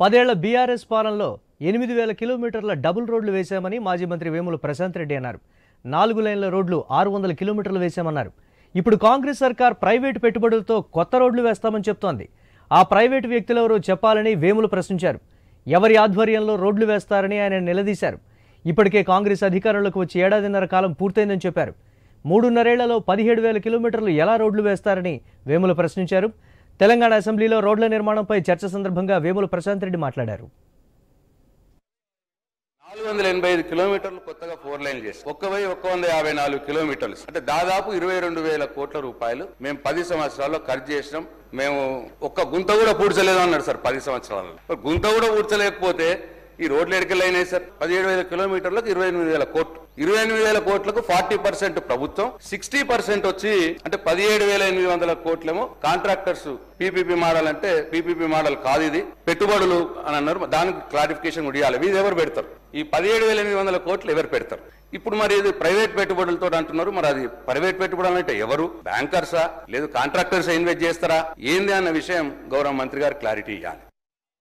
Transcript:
10 ఏళ్ల బీఆర్ఎస్ పాలనలో 8,000 కిలోమీటర్ల డబుల్ రోడ్లు వేశామని మాజీ మంత్రి వేముల ప్రశాంత్ రెడ్డి అన్నారు. 4 లైన్ల రోడ్లు 600 కిలోమీటర్లు వేశామన్నారు. ఇప్పుడు కాంగ్రెస్ సర్కార్ ప్రైవేటు పెట్టుబడులతో కొత్త రోడ్లు వేస్తామని చెప్తోంది. ఆ ప్రైవేటు వ్యక్తులెవరో చెప్పాలని వేములు ప్రశ్నించారు. ఎవరి ఆధ్వర్యంలో రోడ్లు వేస్తారని ఆయన నిలదీశారు. ఇప్పటికే కాంగ్రెస్ అధికారంలోకి వచ్చి ఏడాదిన్నర కాలం పూర్తయిందని చెప్పారు. 3.5 ఏళ్లలో 17,000 కిలోమీటర్లు ఎలా రోడ్లు వేస్తారని వేములు ప్రశ్నించారు. తెలంగాణ అసెంబ్లీలో రోడ్ల నిర్మాణంపై చర్చ సందర్భంగా వేముల ప్రశాంత్ రెడ్డి మాట్లాడారు. 485 కిలోమీటర్లు కొత్తగా 4 లైన్లు చేసి 1,154 కిలోమీటర్లు అంటే దాదాపు 22,000 కోట్ల రూపాయలు మేము 10 సంవత్సరాల్లో ఖర్చు చేసినాం. మేము ఒక్క గుంత కూడా పూడ్చలేదు అన్నాడు సార్. 10 సంవత్సరాలలో గుంత కూడా పూడ్చలేకపోతే ఈ రోడ్లు ఎడకెళ్ళైనాయి సార్. 17,000 కిలోమీటర్లకు 28,000 కోట్లు. 28,000 కోట్లకు 40% ప్రభుత్వం, 60% వచ్చి అంటే 17,800 కోట్లేమో కాంట్రాక్టర్స్. పీపీపీ మోడల్ అంటే పీపీపీ మోడల్ కాదు, ఇది పెట్టుబడులు అని అన్నారు. దానికి క్లారిఫికేషన్ కూడా ఇవ్వాలి. ఇది ఎవరు పెడతారు? ఈ 17,800 కోట్లు ఎవరు పెడతారు? ఇప్పుడు మరి ఇది ప్రైవేట్ పెట్టుబడులతో అంటున్నారు. మరి అది ప్రైవేట్ పెట్టుబడులు అంటే ఎవరు? బ్యాంకర్సా లేదు కాంట్రాక్టర్స్ ఇన్వెస్ట్ చేస్తారా ఏంది అన్న విషయం గౌరవ మంత్రి గారు క్లారిటీ ఇవ్వాలి.